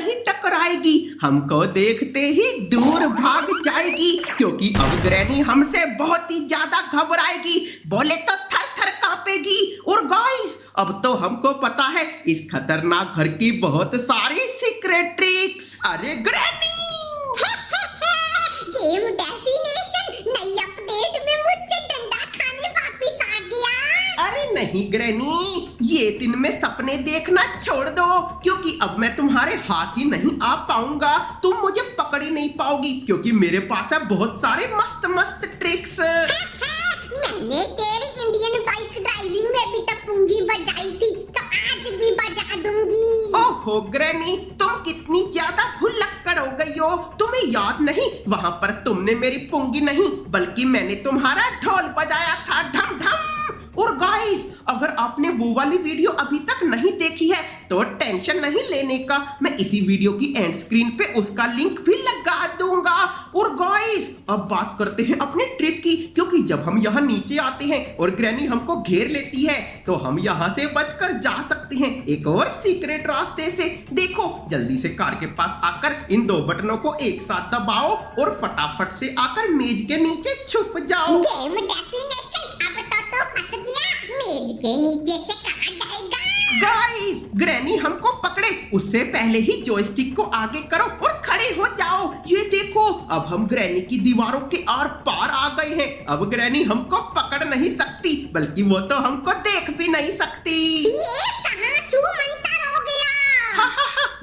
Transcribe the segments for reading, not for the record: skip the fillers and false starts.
नहीं टकराएगी, हमको देखते ही दूर भाग जाएगी, क्योंकि अब ग्रैनी हमसे बहुत ही ज्यादा घबराएगी, बोले तो थर थर कांपेगी। और गाइस अब तो हमको पता है इस खतरनाक घर की बहुत सारी सीक्रेट ट्रिक्स। अरे ग्रैनी गेम डेफिनेशन नई अपडेट में मुझसे डंडा खाने वापस आ गया। अरे नहीं ग्रैनी, ये दिन में सपने देखना छोड़ दो, क्योंकि अब मैं तुम्हारे हाथ ही नहीं आ पाऊंगा, तुम मुझे पकड़ ही नहीं पाओगी, क्योंकि मेरे पास है बहुत सारे मस्त मस्त ट्रिक्स। मैंने तेरी इंडियन बाइक ड्राइविंग में भी तो पुंगी बजाई थी, तो आज भी बजा दूंगी। ओहो ग्रैनी, तुम कितनी ज्यादा भुलक्कड़ हो गई हो, तुम्हें याद नहीं वहां पर तुमने मेरी पुंगी नहीं बल्कि मैंने तुम्हारा ढोल बजाया था, ढम ढम। और गाइस अगर आपने वो वाली वीडियो अभी तक नहीं देखी है तो टेंशन नहीं लेने का, मैं इसी वीडियो की एंड स्क्रीन पे उसका लिंक भी लगा दूंगा। और गाइस अब बात करते हैं अपने ट्रिक की, क्योंकि जब हम यहाँ नीचे आते हैं और ग्रैनी हमको घेर लेती है तो हम यहाँ से बचकर जा सकते हैं एक और सीक्रेट रास्ते से। देखो जल्दी से कार के पास आकर इन दो बटनों को एक साथ दबाओ और फटाफट से आकर मेज के नीचे छुप जाओ। गेम डेफिनेशन अब तो फंस गया, मेज के नीचे से कहाँ जाएगा? गाइस ग्रैनी हमको पकड़े उससे पहले ही जॉयस्टिक को आगे करो और खड़े हो जाओ। ये देखो अब हम ग्रैनी की दीवारों के आर पार आ गए हैं, अब ग्रैनी हमको पकड़ नहीं सकती बल्कि वो तो हमको देख भी नहीं सकती। ये कहाँ छूमंतर हो गया?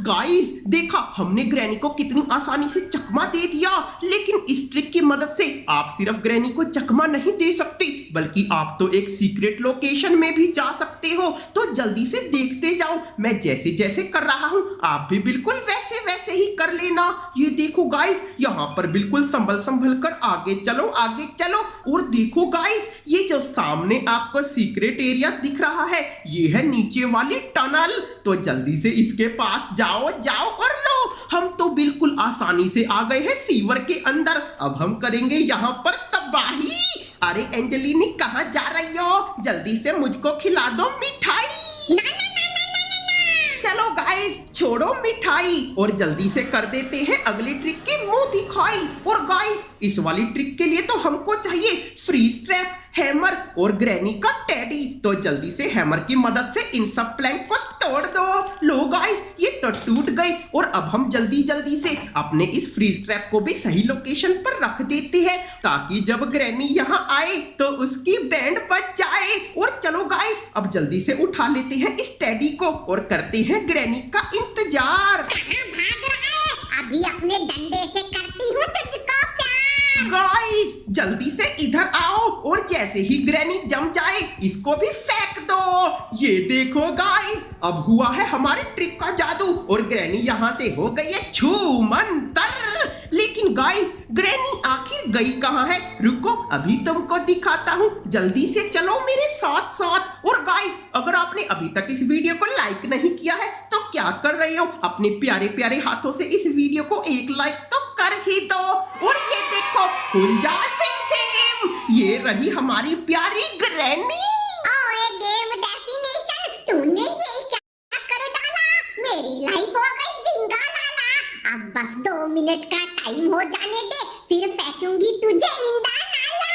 गाइस देखा हमने ग्रैनी को कितनी आसानी से चकमा दे दिया, लेकिन इस ट्रिक की मदद से आप सिर्फ ग्रैनी को चकमा नहीं दे सकते बल्कि आप तो एक सीक्रेट लोकेशन में भी जा सकते हो। तो जल्दी से देखते जाओ, मैं जैसे जैसे कर रहा हूँ आप भी बिल्कुल वैसे वैसे ही कर लेना। ये देखो गाइस यहाँ पर बिल्कुल संभल संभल कर आगे चलो आगे चलो। और देखो गाइस ये जो सामने आपको सीक्रेट एरिया दिख रहा है ये है नीचे वाली टनल, तो जल्दी से इसके पास जाओ जाओ और लो, हम तो बिल्कुल आसानी से आ गए हैं सीवर के अंदर। अब हम करेंगे यहाँ पर तबाही। अरे एंजेलिनी कहाँ जा रही हो, जल्दी से मुझको खिला दो मिठाई। ना ना ना ना ना ना ना। चलो गाइस छोड़ो मिठाई और जल्दी से कर देते हैं अगली ट्रिक की मुंह दिखाई। और गाइस इस वाली ट्रिक के लिए तो हमको चाहिए फ्रीज ट्रैप, हैमर और ग्रैनी का टेडी, तो जल्दी से हैमर की मदद से इन सब प्लैंक को तोड़ दो। लो गाइस ये तो टूट गई और अब हम जल्दी जल्दी से अपने इस फ्रीज ट्रैप को भी सही लोकेशन पर रख देते हैं ताकि जब ग्रैनी यहाँ आए तो उसकी बैंड बज जाए। और चलो गाइस अब जल्दी से उठा लेते हैं इस टेडी को और करते हैं ग्रैनी का इंतजार। कहाँ भाग रहा है? अभी अपने डंडे से करती हूँ तुझको प्यार। गाइस जल्दी से इधर आओ और जैसे ही ग्रैनी जम जाए इसको भी फेंक दो। ये देखो गाइस अब हुआ है हमारे ट्रिक का जादू और ग्रैनी यहाँ से हो गई है छूमंतर। लेकिन गाइस ग्रैनी आखिर गई कहाँ है, रुको अभी तुमको दिखाता हूँ, जल्दी से चलो मेरे साथ साथ। और गाइस अगर आपने अभी तक इस वीडियो को लाइक नहीं किया है तो क्या कर रहे हो, अपने प्यारे प्यारे हाथों से इस वीडियो को एक लाइक तो कर ही दो। और ये देखो खुल जा सिम सिम, ये रही हमारी प्यारी ग्रैनी। ओए गेम डेफिनेशन तूने ये क्या कर डाला, मेरी लाइफ हो गई जिंगा लाला। अब बस 2 मिनट का टाइम हो जाने दे फिर फेंकूंगी तुझे इंदा नाला।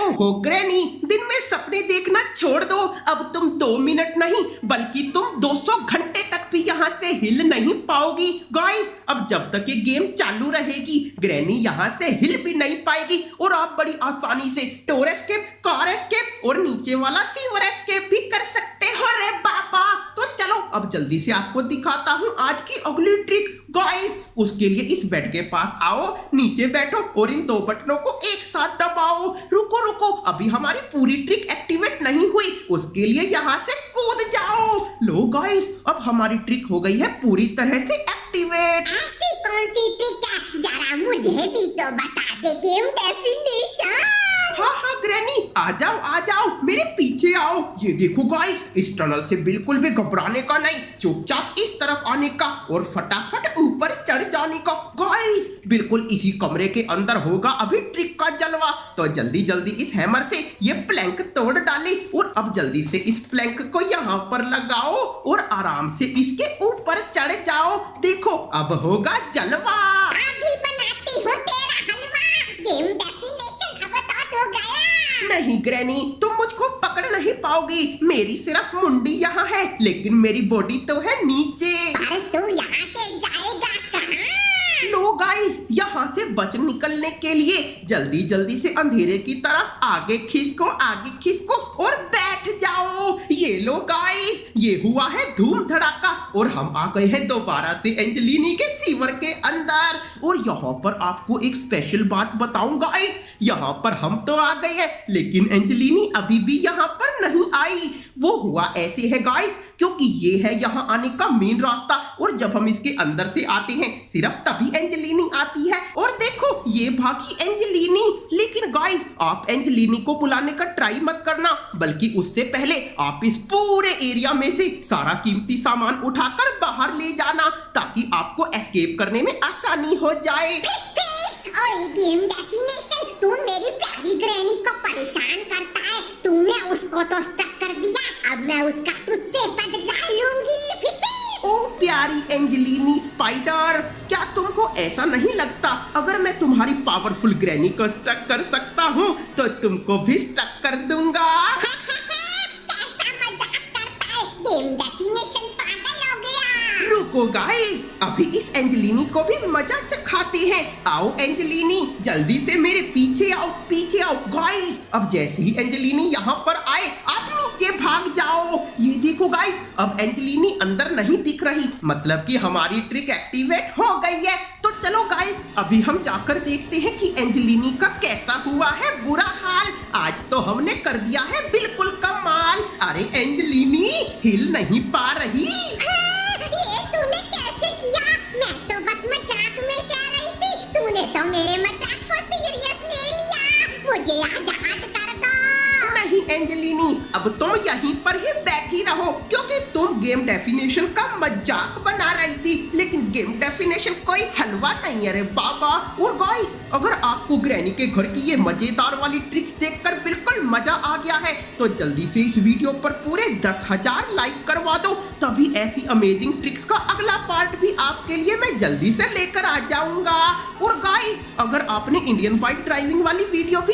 ओहो ग्रैनी दिन में सपने देखना छोड़ दो, अब तुम 2 मिनट नहीं बल्कि तुम 200 घंटे तक भी यहाँ से हिल नहीं पाओगी। गाइस अब जब तक ये गेम चालू रहेगी ग्रैनी यहाँ से हिल भी नहीं पाएगी और आप बड़ी आसानी से डोर एस्केप, कार एस्केप और नीचे वाला सीवर एस्केप भी कर सकते हो। रे बाबा तो चलो अब जल्दी से आपको दिखाता हूँ आज की अगली ट्रिक। गाइस उसके लिए इस बेड के पास आओ, नीचे बैठो और इन 2 बटनों को एक साथ दबाओ। रुको रुको अभी हमारी पूरी ट्रिक एक्टिवेट नहीं हुई, उसके लिए यहाँ से कूद जाओ। लो गाइस अब हमारी ट्रिक हो गई है पूरी तरह से एक्टिवेट। ऐसी कौन सी ट्रिक है, जरा मुझे भी तो बता दे गेम डेफिनेशन। हाँ हाँ ग्रैनी, आ जाओ मेरे पीछे आओ। ये देखो गाइस, इस टनल से बिल्कुल भी घबराने का नहीं, चुपचाप इस तरफ आने का और फटाफट ऊपर चढ़ जाने का। गाइस बिल्कुल इसी कमरे के अंदर होगा अभी ट्रिक का जलवा, तो जल्दी जल्दी इस हैमर से ये प्लैंक तोड़ डाले और अब जल्दी से इस प्लैंक को यहाँ पर लगाओ और आराम से इसके ऊपर चढ़ जाओ। देखो अब होगा जलवा। अभी बनाती हूँ तेरा हलवा। गेम डेफिनेशन अब तो गया। नहीं ग्रैनी, तुम मुझको पकड़ नहीं पाओगी, मेरी सिर्फ मुंडी यहाँ है लेकिन मेरी बॉडी तो है नीचे। पर तू यहाँ से जाएगा कहाँ? लो गाइस, यहाँ से बच निकलने के लिए जल्दी जल्दी से अंधेरे की तरफ आगे खिसको और बैठ जाओ। ये लो गाइस, ये हुआ है धूम धड़ाका और हम आ गए हैं दोबारा से एंजेलिनी के सीवर के अंदर। और यहाँ पर आपको एक स्पेशल बात बताऊं गाइस, यहाँ पर हम तो आ गए हैं लेकिन एंजेलिनी अभी भी यहाँ पर नहीं आई। वो हुआ ऐसे है गाइस, क्योंकि ये है यहाँ आने का मेन रास्ता और जब हम इसके अंदर से आते हैं सिर्फ तभी एंजेलिनी आती है। और देखो ये भागी एंजेलिनी। लेकिन गाइस आप एंजेलिनी को बुलाने का ट्राई मत करना, बल्कि उससे पहले आप इस पूरे एरिया में से सारा कीमती सामान उठाकर बाहर ले जाना ताकि आपको एस्केप करने में आसानी हो जाए। और ये गेम डेफिनेशन, तू मेरी प्यारी ग्रैनी को परेशान करता है। तूने उसको तो स्टक कर दिया, अब मैं उसका तुझसे बदला लूंगी। ओ प्यारी एंजेलिनी स्पाइडर, क्या तुमको ऐसा नहीं लगता अगर मैं तुम्हारी पावरफुल ग्रैनी को स्टक कर सकता हूँ तो तुमको भी स्टक कर दूंगा। कैसा मजाक करता है, गेम डेफिनेशन पागल हो गया। रुको गाइस, अभी इस एंजेलिनी को भी मजा चखाते हैं। आओ एंजेलिनी, जल्दी से मेरे पीछे आओ गाइस। अब जैसे ही एंजेलिनी यहाँ पर आए आप नीचे भाग जाओ। ये देखो गाइस, अब एंजेलिनी अंदर नहीं दिख रही, मतलब कि हमारी ट्रिक एक्टिवेट हो गई है। तो चलो गाइस, अभी हम जाकर देखते हैं कि एंजेलिनी का कैसा हुआ है बुरा हाल। आज तो हमने कर दिया है बिल्कुल कमाल। अरे एंजेलिनी हिल नहीं पा रही। ये तूने कैसे किया? मैं तो बस मजाक में कह रही थी, तूने तो मेरे मजाक को सीरियस ले लिया। मुझे आजाद कर दो। नहीं एंजेलिनी, अब तुम यहीं पर ही बैठी रहो क्योंकि तुम गेम डेफिनेशन का मजाक बना रही थी, लेकिन गेम डेफिनेशन कोई हलवा नहीं है रे बाबा। और गाइस अगर आपको ग्रैनी के घर की ये मजेदार वाली ट्रिक्स देखकर बिल्कुल मजा आ गया है तो जल्दी से इस वीडियो पर पूरे 10,000 लाइक करवा दो, तभी ऐसी अमेजिंग ट्रिक्स का अगला पार्ट भी आपके लिए मैं जल्दी से लेकर आ जाऊंगा। और गाइस अगर आपने इंडियन बाइक ड्राइविंग वाली वीडियो भी